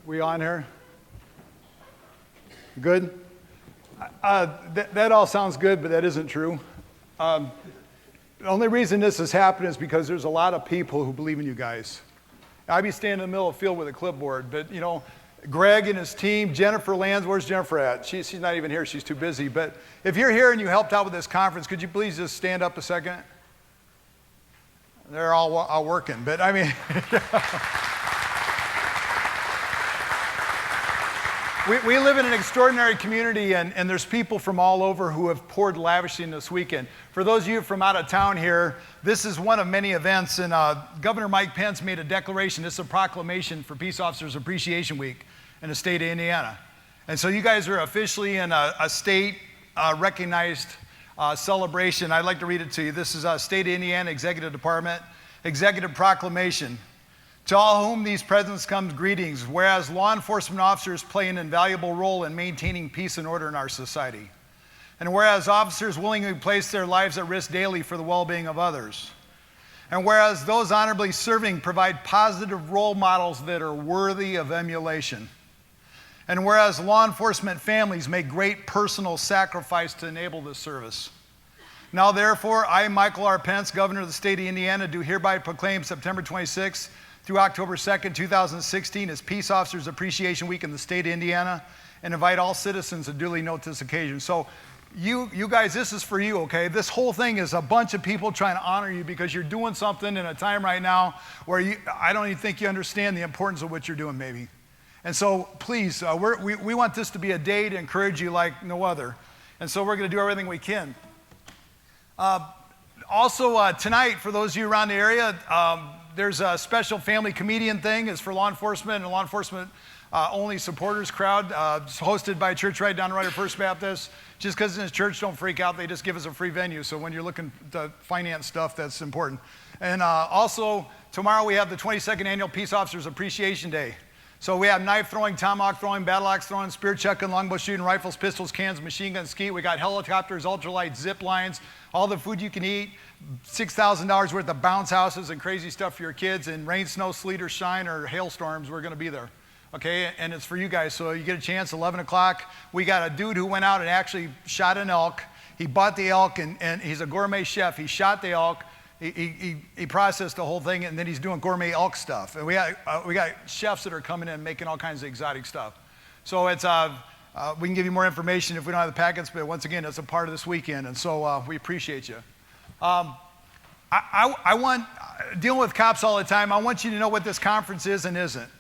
We on here? Good? That all sounds good, but that isn't true. The only reason this has happened is because there's a lot of people who believe in you guys. I'd be standing in the middle of the field with a clipboard, but you know, Greg and his team, Jennifer Lands, where's Jennifer at? She's not even here, she's too busy. But if you're here and you helped out with this conference, could you please just stand up a second? They're all working, but I mean, we live in an extraordinary community, and there's people from all over who have poured lavishly in this weekend. For those of you from out of town here, this is one of many events, and Governor Mike Pence made a declaration. This is a proclamation for Peace Officers Appreciation Week in the state of Indiana. And so you guys are officially in a state recognized celebration. I'd like to read it to you. This is State of Indiana Executive Department, Executive Proclamation. To all whom these presents comes greetings, whereas law enforcement officers play an invaluable role in maintaining peace and order in our society. And whereas officers willingly place their lives at risk daily for the well-being of others. And whereas those honorably serving provide positive role models that are worthy of emulation. And whereas law enforcement families make great personal sacrifice to enable this service. Now therefore, I, Michael R. Pence, Governor of the state of Indiana, do hereby proclaim September 26th through October 2nd, 2016 as Peace Officers Appreciation Week in the state of Indiana, and invite all citizens to duly note this occasion. So you guys, this is for you, okay? This whole thing is a bunch of people trying to honor you because you're doing something in a time right now where I don't even think you understand the importance of what you're doing, maybe. And so please, we want this to be a day to encourage you like no other. And so we're gonna do everything we can. Also tonight, for those of you around the area, there's a special family comedian thing. It's for law enforcement and law enforcement only supporters crowd. It's hosted by a church right down the road at First Baptist. Just because it's a church, don't freak out. They just give us a free venue. So when you're looking to finance stuff, that's important. And also, tomorrow we have the 22nd Annual Peace Officers Appreciation Day. So we have knife throwing, tomahawk throwing, battle axe throwing, spear chucking, longbow shooting, rifles, pistols, cans, machine guns, skeet. We got helicopters, ultralight, zip lines, all the food you can eat, $6,000 worth of bounce houses and crazy stuff for your kids, and rain, snow, sleet, or shine, or hailstorms, we're gonna be there. Okay, and it's for you guys, so you get a chance, 11 o'clock. We got a dude who went out and actually shot an elk. He bought the elk, and he's a gourmet chef. He shot the elk, he processed the whole thing, and then he's doing gourmet elk stuff. And we got chefs that are coming in making all kinds of exotic stuff. So it's, we can give you more information if we don't have the packets, but once again, it's a part of this weekend, and so we appreciate you. I want, dealing with cops all the time, I want you to know what this conference is and isn't.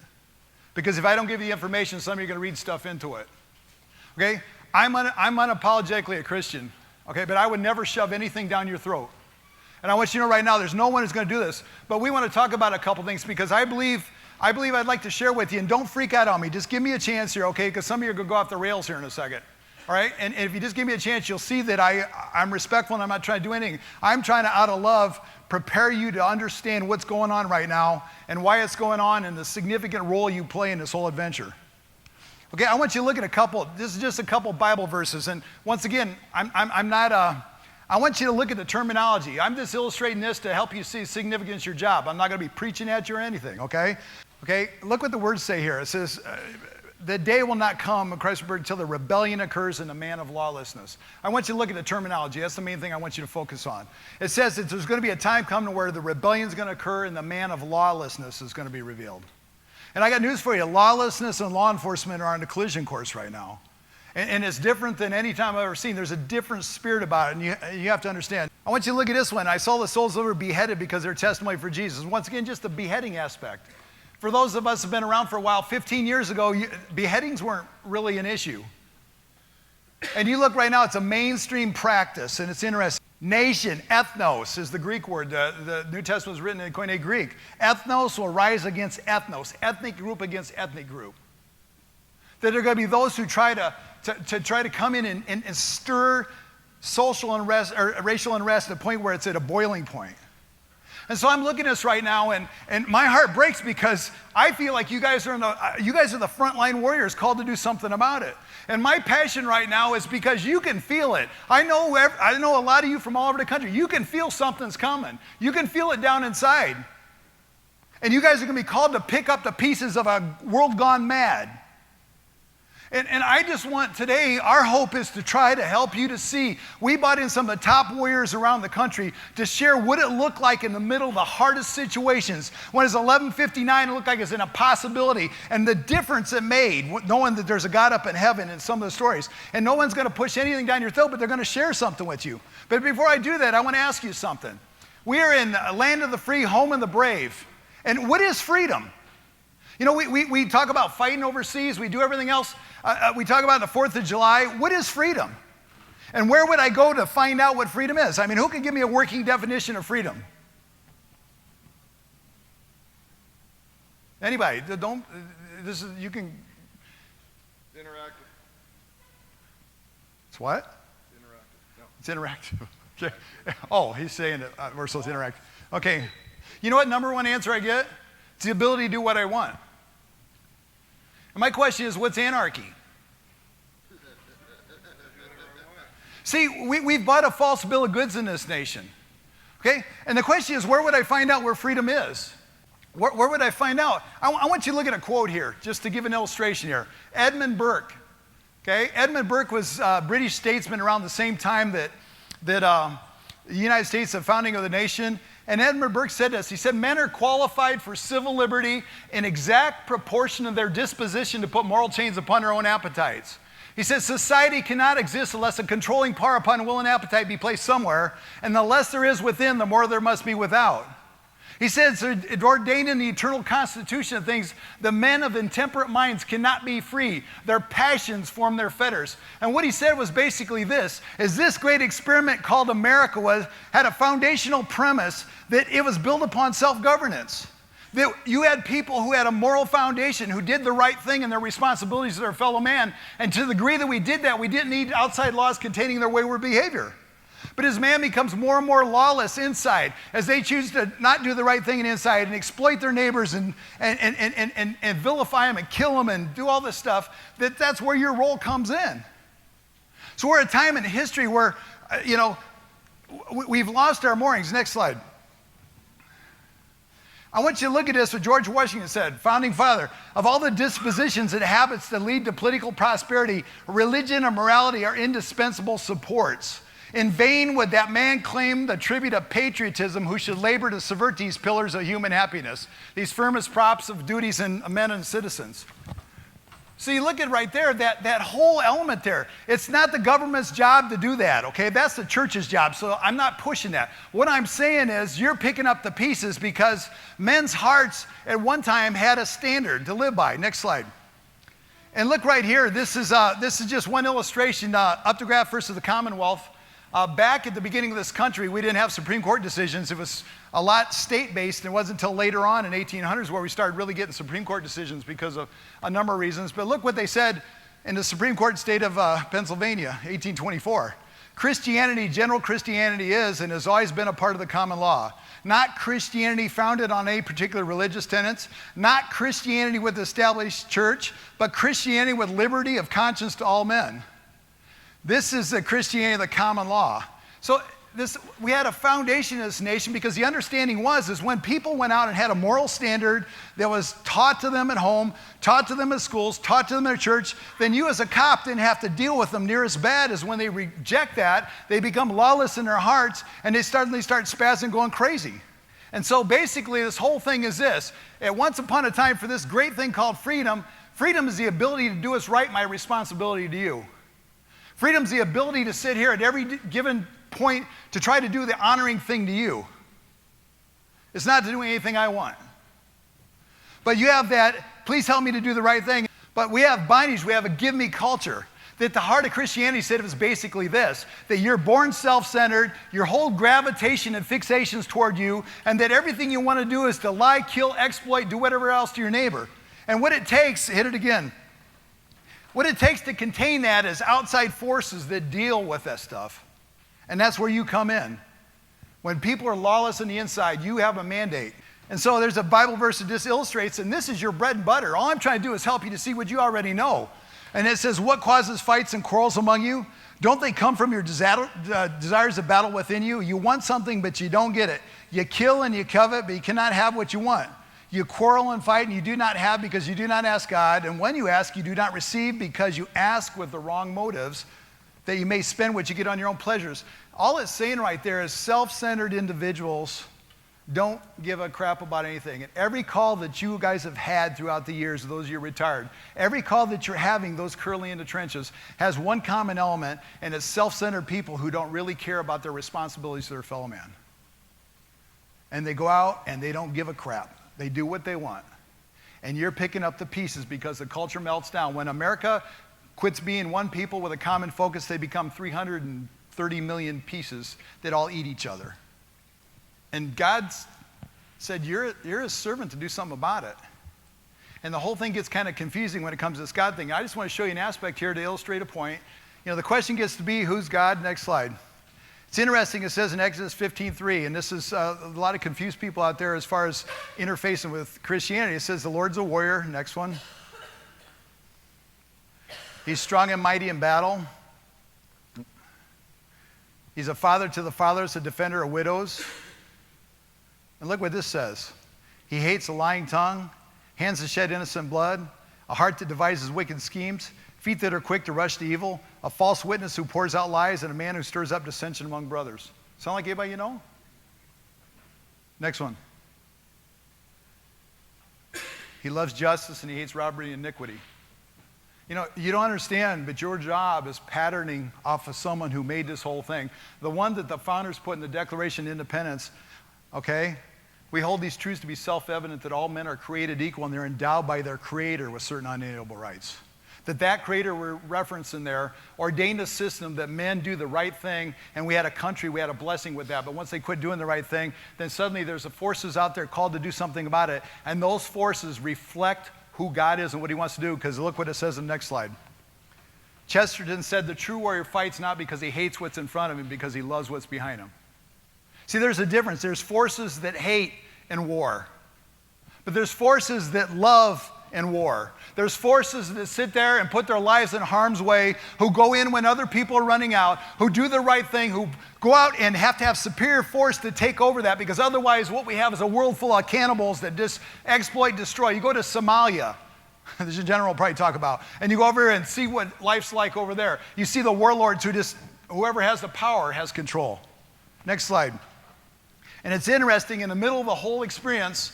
Because if I don't give you the information, some of you are going to read stuff into it. Okay? I'm unapologetically a Christian, okay? But I would never shove anything down your throat. And I want you to know right now, there's no one who's going to do this. But we want to talk about a couple things because I believe I'd like to share with you, and don't freak out on me. Just give me a chance here, okay? Because some of you are going to go off the rails here in a second. All right? And if you just give me a chance, you'll see that I'm respectful and I'm not trying to do anything. I'm trying to, out of love, prepare you to understand what's going on right now and why it's going on and the significant role you play in this whole adventure. Okay, I want you to look at this is just a couple Bible verses. And once again, I want you to look at the terminology. I'm just illustrating this to help you see the significance of your job. I'm not going to be preaching at you or anything, okay? Okay, look what the words say here. It says, the day will not come, Christ will until the rebellion occurs in the man of lawlessness. I want you to look at the terminology. That's the main thing I want you to focus on. It says that there's going to be a time coming where the rebellion is going to occur and the man of lawlessness is going to be revealed. And I got news for you. Lawlessness and law enforcement are on a collision course right now. And it's different than any time I've ever seen. There's a different spirit about it, and you have to understand. I want you to look at this one. I saw the souls that were beheaded because they're testimony for Jesus. Once again, just the beheading aspect. For those of us who have been around for a while, 15 years ago, beheadings weren't really an issue. And you look right now, it's a mainstream practice, and it's interesting. Nation, ethnos, is the Greek word. The New Testament was written in Koine Greek. Ethnos will rise against ethnos, ethnic group against ethnic group. That there are going to be those who try to come in and stir social unrest or racial unrest to the point where it's at a boiling point. And so I'm looking at this right now, and my heart breaks because I feel like you guys are the frontline warriors called to do something about it. And my passion right now is because you can feel it. I know a lot of you from all over the country. You can feel something's coming. You can feel it down inside. And you guys are going to be called to pick up the pieces of a world gone mad. And I just want today, our hope is to try to help you to see. We brought in some of the top warriors around the country to share what it looked like in the middle of the hardest situations. When it's 11:59, it looked like it's an impossibility. And the difference it made, knowing that there's a God up in heaven in some of the stories. And no one's going to push anything down your throat, but they're going to share something with you. But before I do that, I want to ask you something. We are in the land of the free, home of the brave. And what is freedom? You know, we talk about fighting overseas. We do everything else. We talk about the 4th of July. What is freedom? And where would I go to find out what freedom is? I mean, who can give me a working definition of freedom? Anybody? Don't, this is, you can. Interactive. It's what? Interactive. No. It's interactive. Okay. Oh, he's saying that we're supposed to interact. Okay. You know what number one answer I get? It's the ability to do what I want. And my question is, what's anarchy? See, we've bought a false bill of goods in this nation. Okay? And the question is, where would I find out where freedom is? Where would I find out? I want you to look at a quote here, just to give an illustration here. Edmund Burke. Okay? Edmund Burke was a British statesman around the same time that the United States, the founding of the nation. And Edmund Burke said this. He said, men are qualified for civil liberty in exact proportion of their disposition to put moral chains upon their own appetites. He says, society cannot exist unless a controlling power upon will and appetite be placed somewhere, and the less there is within, the more there must be without. He says, it ordained in the eternal constitution of things, the men of intemperate minds cannot be free. Their passions form their fetters. And what he said was basically this, is this great experiment called America had a foundational premise that it was built upon self-governance. That you had people who had a moral foundation, who did the right thing in their responsibilities to their fellow man. And to the degree that we did that, we didn't need outside laws containing their wayward behavior. But as man becomes more and more lawless inside, as they choose to not do the right thing inside and exploit their neighbors and vilify them and kill them and do all this stuff, that's where your role comes in. So we're at a time in history where, we've lost our moorings. Next slide. I want you to look at this, what George Washington said, founding father. Of all the dispositions and habits that lead to political prosperity, religion and morality are indispensable supports. In vain would that man claim the tribute of patriotism who should labor to subvert these pillars of human happiness, these firmest props of duties and men and citizens. So you look at right there, that whole element there. It's not the government's job to do that, okay? That's the church's job, so I'm not pushing that. What I'm saying is you're picking up the pieces because men's hearts at one time had a standard to live by. Next slide. And look right here. This is just one illustration, Updegraft versus the Commonwealth. Back at the beginning of this country, we didn't have Supreme Court decisions. It was a lot state-based, and it wasn't until later on in 1800s where we started really getting Supreme Court decisions because of a number of reasons. But look what they said in the Supreme Court state of Pennsylvania, 1824. Christianity, general Christianity is and has always been a part of the common law. Not Christianity founded on any particular religious tenets, not Christianity with the established church, but Christianity with liberty of conscience to all men. This is the Christianity of the common law. So we had a foundation in this nation because the understanding is when people went out and had a moral standard that was taught to them at home, taught to them at schools, taught to them at church, then you as a cop didn't have to deal with them near as bad as when they reject that, they become lawless in their hearts and they start spazzing, going crazy. And so basically this whole thing is this. At once upon a time for this great thing called freedom, freedom is the ability to do what's right, my responsibility to you. Freedom is the ability to sit here at every given point to try to do the honoring thing to you. It's not to do anything I want. But you have that, please help me to do the right thing. But we have bondage, we have a give me culture. That the heart of Christianity said it was basically this, that you're born self-centered, your whole gravitation and fixations toward you, and that everything you want to do is to lie, kill, exploit, do whatever else to your neighbor. And what it takes, hit it again. What it takes to contain that is outside forces that deal with that stuff. And that's where you come in. When people are lawless on the inside, you have a mandate. And so there's a Bible verse that just illustrates, and this is your bread and butter. All I'm trying to do is help you to see what you already know. And it says, what causes fights and quarrels among you? Don't they come from your desires of battle within you? You want something, but you don't get it. You kill and you covet, but you cannot have what you want. You quarrel and fight, and you do not have because you do not ask God. And when you ask, you do not receive because you ask with the wrong motives, that you may spend what you get on your own pleasures. All it's saying right there is self-centered individuals don't give a crap about anything. And every call that you guys have had throughout the years, those of you retired, every call that you're having, those curling in the trenches, has one common element, and it's self-centered people who don't really care about their responsibilities to their fellow man. And they go out and they don't give a crap. They do what they want. And you're picking up the pieces because the culture melts down. When America quits being one people with a common focus, they become 330 million pieces that all eat each other. And God said, you're a servant to do something about it. And the whole thing gets kind of confusing when it comes to this God thing. I just want to show you an aspect here to illustrate a point. The question gets to be, who's God? Next slide. It's interesting, it says in Exodus 15:3, and this is a lot of confused people out there as far as interfacing with Christianity. It says the Lord's a warrior. Next one. He's strong and mighty in battle. He's a father to the fatherless, a defender of widows. And look what this says. He hates a lying tongue, hands that shed innocent blood, a heart that devises wicked schemes, feet that are quick to rush to evil, a false witness who pours out lies, and a man who stirs up dissension among brothers. Sound like anybody you know? Next one. He loves justice and he hates robbery and iniquity. You don't understand, but your job is patterning off of someone who made this whole thing. The one that the founders put in the Declaration of Independence, okay? We hold these truths to be self-evident that all men are created equal and they're endowed by their Creator with certain unalienable rights. That Creator we're referencing there ordained a system that men do the right thing, and we had a country, we had a blessing with that. But once they quit doing the right thing, then suddenly there's forces out there called to do something about it, and those forces reflect who God is and what he wants to do, because look what it says in the next slide. Chesterton said the true warrior fights not because he hates what's in front of him, because he loves what's behind him. See, there's a difference. There's forces that hate in war, but there's forces that love in war. There's forces that sit there and put their lives in harm's way, who go in when other people are running out, who do the right thing, who go out and have to have superior force to take over that, because otherwise what we have is a world full of cannibals that just exploit, destroy. You go to Somalia, there's a general will probably talk about, and you go over here and see what life's like over there. You see the warlords who just, whoever has the power has control. Next slide. And it's interesting, in the middle of the whole experience,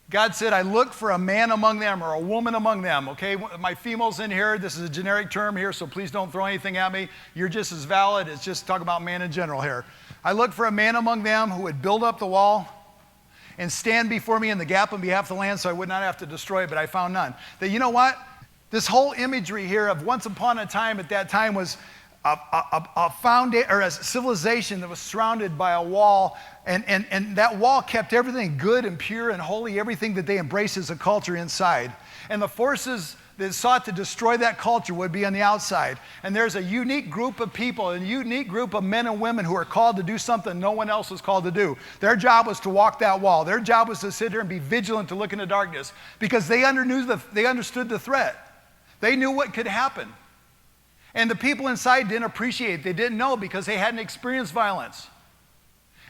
God said, I look for a man among them or a woman among them, okay? My females in here, this is a generic term here, so please don't throw anything at me. You're just as valid. It's just talk about man in general here. I look for a man among them who would build up the wall and stand before me in the gap on behalf of the land so I would not have to destroy it, but I found none. That, you know what? This whole imagery here of once upon a time at that time was a civilization that was surrounded by a wall, and that wall kept everything good and pure and holy, everything that they embraced as a culture inside. And the forces that sought to destroy that culture would be on the outside. And there's a unique group of people, a unique group of men and women who are called to do something no one else was called to do. Their job was to walk that wall. Their job was to sit there and be vigilant to look in the darkness, because they understood the threat. They knew what could happen. And the people inside didn't appreciate it. They didn't know, because they hadn't experienced violence.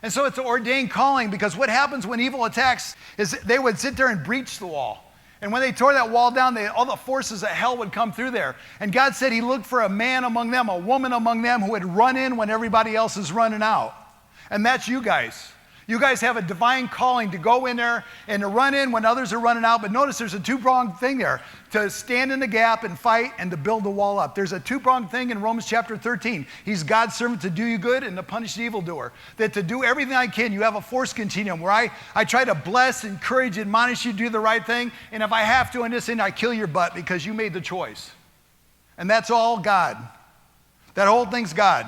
And so it's an ordained calling, because what happens when evil attacks is they would sit there and breach the wall. And when they tore that wall down, all the forces of hell would come through there. And God said he looked for a man among them, a woman among them, who would run in when everybody else is running out. And that's you guys. You guys have a divine calling to go in there and to run in when others are running out. But notice there's a two-pronged thing there, to stand in the gap and fight and to build the wall up. There's a two-pronged thing in Romans chapter 13. He's God's servant to do you good and to punish the evildoer. That to do everything I can, you have a force continuum where I try to bless, encourage, admonish you to do the right thing. And if I have to in this end, I kill your butt because you made the choice. And that's all God. That whole thing's God.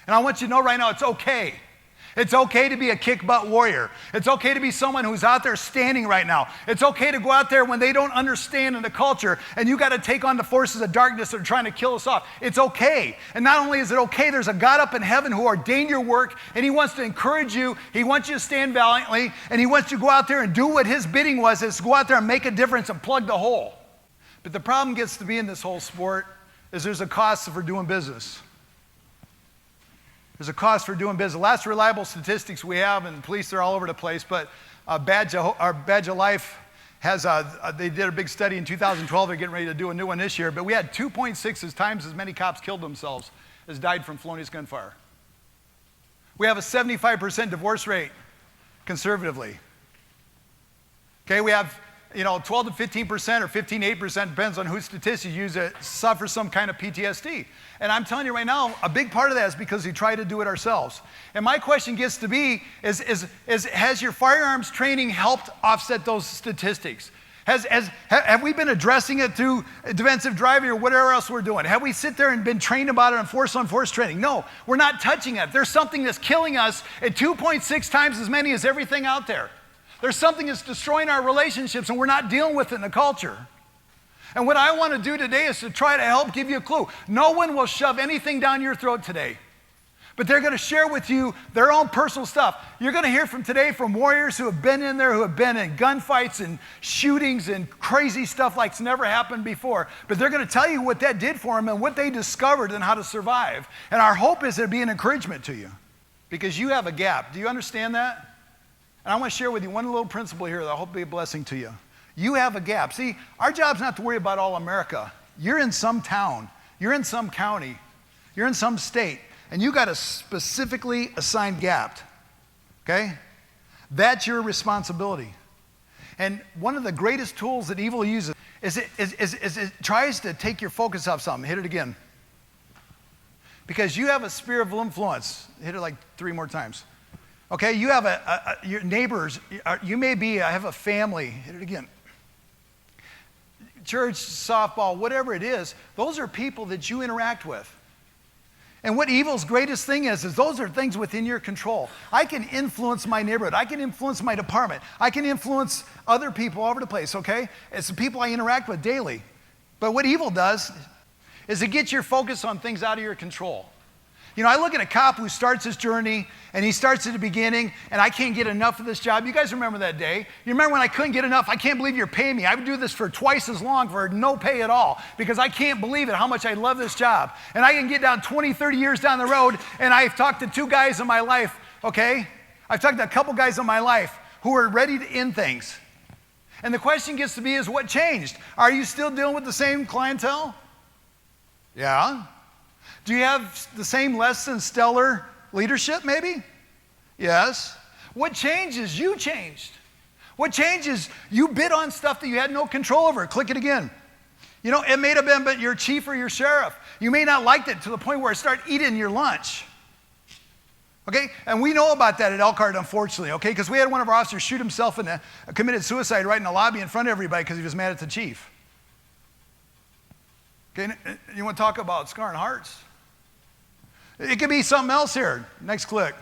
And I want you to know right now, it's okay. It's okay to be a kick-butt warrior. It's okay to be someone who's out there standing right now. It's okay to go out there when they don't understand in the culture, and you got to take on the forces of darkness that are trying to kill us off. It's okay. And not only is it okay, there's a God up in heaven who ordained your work, and he wants to encourage you. He wants you to stand valiantly, and he wants you to go out there and do what his bidding was, is to go out there and make a difference and plug the hole. But the problem gets to be in this whole sport is there's a cost for doing business. There's a cost for doing business. The last reliable statistics we have, and police are all over the place, but Badge of Life has they did a big study in 2012. They're getting ready to do a new one this year. But we had 2.6 times as many cops killed themselves as died from felonious gunfire. We have a 75% divorce rate conservatively. Okay, we have 12 to 15% or 15 to 8%, depends on whose statistics you use, that suffer some kind of PTSD. And I'm telling you right now, a big part of that is because we try to do it ourselves. And my question gets to be, has your firearms training helped offset those statistics? Have we been addressing it through defensive driving or whatever else we're doing? Have we sit there and been trained about it on force training? No, we're not touching it. There's something that's killing us at 2.6 times as many as everything out there. There's something that's destroying our relationships, and we're not dealing with it in the culture. And what I want to do today is to try to help give you a clue. No one will shove anything down your throat today, but they're going to share with you their own personal stuff. You're going to hear from warriors who have been in there, who have been in gunfights and shootings and crazy stuff like it's never happened before. But they're going to tell you what that did for them and what they discovered and how to survive. And our hope is it'll be an encouragement to you, because you have a gap. Do you understand that? And I want to share with you one little principle here that I hope will be a blessing to you. You have a gap. See, our job's not to worry about all America. You're in some town. You're in some county. You're in some state. And you got a specifically assigned gap. Okay? That's your responsibility. And one of the greatest tools that evil uses is it tries to take your focus off something. Hit it again. Because you have a sphere of influence. Hit it like 3 more times. Okay, you have your neighbors, you may be, I have a family, hit it again. Church, softball, whatever it is, those are people that you interact with. And what evil's greatest thing is those are things within your control. I can influence my neighborhood. I can influence my department. I can influence other people all over the place, okay? It's the people I interact with daily. But what evil does is it gets your focus on things out of your control. I look at a cop who starts his journey, and he starts at the beginning, and I can't get enough of this job. You guys remember that day? You remember when I couldn't get enough? I can't believe you're paying me. I would do this for twice as long for no pay at all, because I can't believe it, how much I love this job. And I can get down 20, 30 years down the road, and I've talked to 2 guys in my life, okay? I've talked to a couple guys in my life who are ready to end things. And the question gets to be is what changed? Are you still dealing with the same clientele? Yeah. Do you have the same less than stellar leadership, maybe? Yes. What changes? You changed. What changes? You bid on stuff that you had no control over. Click it again. It may have been your chief or your sheriff. You may not liked it to the point where it started eating your lunch. Okay? And we know about that at Elkhart, unfortunately, okay? Because we had one of our officers shoot himself and committed suicide right in the lobby in front of everybody because he was mad at the chief. Okay? You want to talk about scarring hearts? It could be something else here. Next click.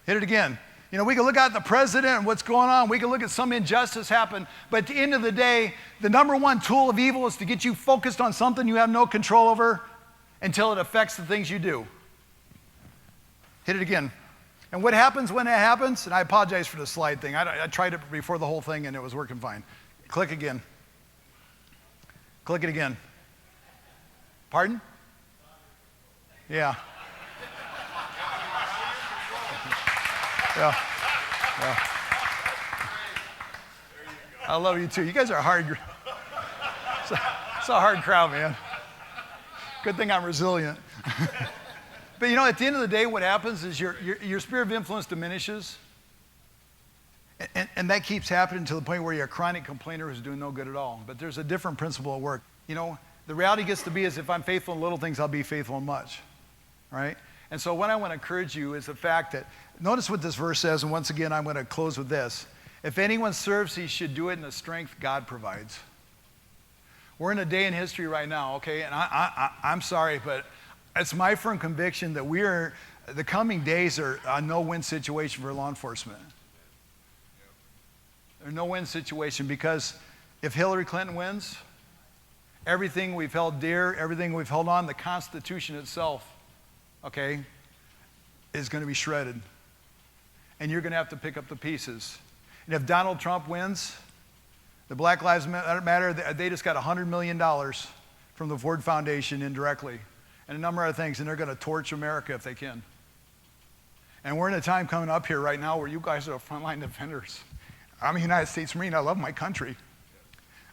Hit it again. We can look at the president and what's going on. We can look at some injustice happen. But at the end of the day, the number one tool of evil is to get you focused on something you have no control over until it affects the things you do. Hit it again. And what happens when that happens? And I apologize for the slide thing. I tried it before the whole thing and it was working fine. Click again. Click it again. Pardon? Yeah. Yeah. I love you too. You guys are hard. It's a hard crowd, man. Good thing I'm resilient. But at the end of the day, what happens is your sphere of influence diminishes. And that keeps happening to the point where you're a chronic complainer who's doing no good at all. But there's a different principle at work. The reality gets to be is if I'm faithful in little things, I'll be faithful in much. Right? And so what I want to encourage you is the fact that, notice what this verse says, and once again, I'm going to close with this. If anyone serves, he should do it in the strength God provides. We're in a day in history right now, okay? And I'm sorry, but it's my firm conviction that the coming days are a no-win situation for law enforcement. They're a no-win situation because if Hillary Clinton wins, everything we've held dear, everything we've held on, the Constitution itself, okay, is going to be shredded. And you're going to have to pick up the pieces. And if Donald Trump wins, the Black Lives Matter, they just got $100 million from the Ford Foundation indirectly, and a number of things, and they're going to torch America if they can. And we're in a time coming up here right now where you guys are frontline defenders. I'm a United States Marine. I love my country.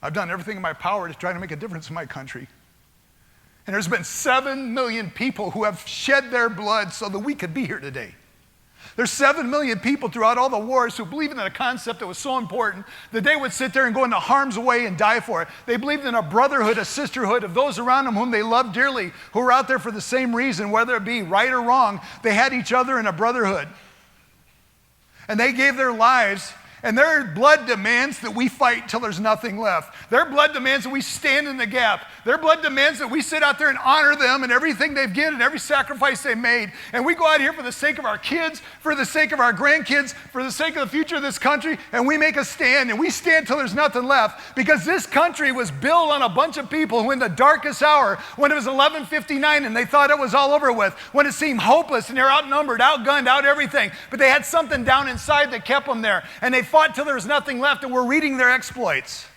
I've done everything in my power to try to make a difference in my country. And there's been 7 million people who have shed their blood so that we could be here today. There's 7 million people throughout all the wars who believed in a concept that was so important that they would sit there and go into harm's way and die for it. They believed in a brotherhood, a sisterhood of those around them whom they loved dearly, who were out there for the same reason, whether it be right or wrong. They had each other in a brotherhood. And they gave their lives. And their blood demands that we fight till there's nothing left. Their blood demands that we stand in the gap. Their blood demands that we sit out there and honor them and everything they've given and every sacrifice they made. And we go out here for the sake of our kids, for the sake of our grandkids, for the sake of the future of this country, and we make a stand, and we stand till there's nothing left, because this country was built on a bunch of people who in the darkest hour, when it was 11:59 and they thought it was all over with, when it seemed hopeless and they're outnumbered, outgunned, out everything, but they had something down inside that kept them there, and they fought till there was nothing left, and we're reading their exploits.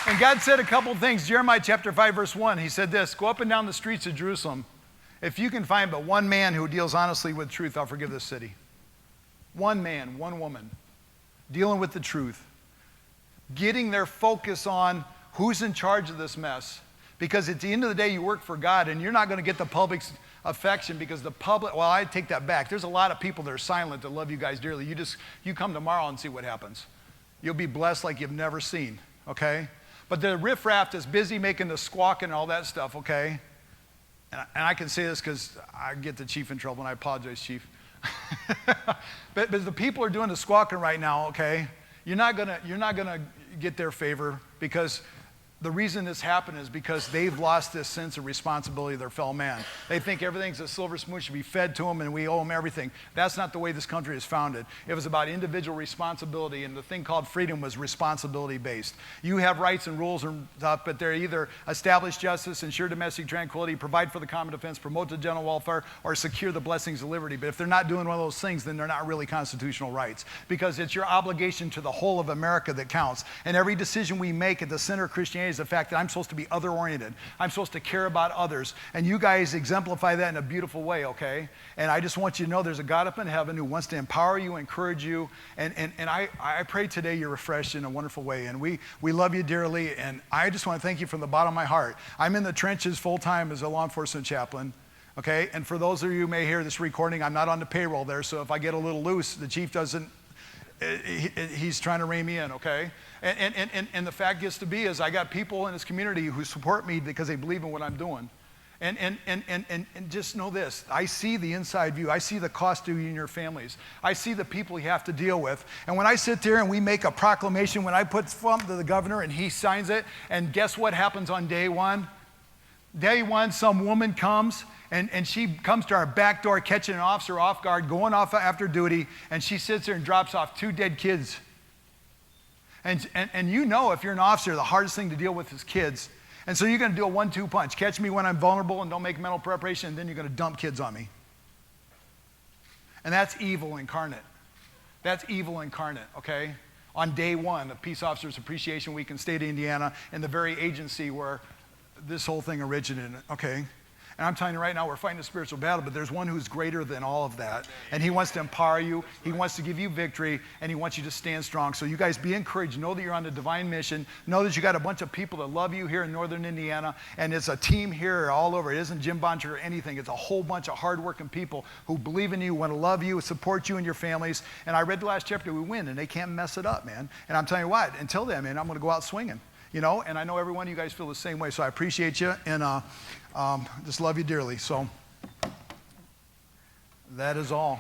And God said a couple things. Jeremiah chapter 5, verse 1, he said this, go up and down the streets of Jerusalem. If you can find but one man who deals honestly with truth, I'll forgive this city. One man, one woman, dealing with the truth. Getting their focus on who's in charge of this mess. Because at the end of the day, you work for God, and you're not going to get the public's affection, because the public, well, I take that back. There's a lot of people that are silent that love you guys dearly. You come tomorrow and see what happens. You'll be blessed like you've never seen, okay? But the riffraff is busy making the squawk and all that stuff, okay? And I can say this because I get the chief in trouble, and I apologize, chief. but the people are doing the squawking right now, okay? You're not gonna get their favor, because the reason this happened is because they've lost this sense of responsibility to their fellow man. They think everything's a silver spoon, should be fed to them, and we owe them everything. That's not the way this country is founded. It was about individual responsibility, and the thing called freedom was responsibility-based. You have rights and rules and stuff, but they're either establish justice, ensure domestic tranquility, provide for the common defense, promote the general welfare, or secure the blessings of liberty. But if they're not doing one of those things, then they're not really constitutional rights, because it's your obligation to the whole of America that counts. And every decision we make at the center of Christianity is the fact that I'm supposed to be other-oriented. I'm supposed to care about others. And you guys exemplify that in a beautiful way, okay? And I just want you to know there's a God up in heaven who wants to empower you, encourage you. And I pray today you're refreshed in a wonderful way. And we love you dearly. And I just want to thank you from the bottom of my heart. I'm in the trenches full-time as a law enforcement chaplain. Okay? And for those of you who may hear this recording, I'm not on the payroll there. So if I get a little loose, the chief doesn't, he's trying to rein me in, okay? And the fact gets to be is I got people in this community who support me because they believe in what I'm doing. And just know this, I see the inside view. I see the cost to you and your families. I see the people you have to deal with. And when I sit there and we make a proclamation, when I put something to the governor and he signs it, and guess what happens on day one? Day one, some woman comes and she comes to our back door catching an officer off guard, going off after duty, and she sits there and drops off 2 dead kids. And you know, if you're an officer, the hardest thing to deal with is kids. And so you're going to do a 1-2 punch. Catch me when I'm vulnerable and don't make mental preparation, and then you're going to dump kids on me. And that's evil incarnate. That's evil incarnate, okay? On day one of Peace Officers Appreciation Week in the state of Indiana, in the very agency where this whole thing originated, okay? And I'm telling you right now, we're fighting a spiritual battle, but there's one who's greater than all of that. And he wants to empower you. He wants to give you victory, and he wants you to stand strong. So you guys be encouraged. Know that you're on a divine mission. Know that you got a bunch of people that love you here in northern Indiana, and it's a team here all over. It isn't Jim Bontrager or anything. It's a whole bunch of hardworking people who believe in you, want to love you, support you and your families. And I read the last chapter, we win, and they can't mess it up, man. And I'm telling you what, until then, man, I'm going to go out swinging. You know, and I know every one of you guys feel the same way, so I appreciate you, and just love you dearly. So that is all.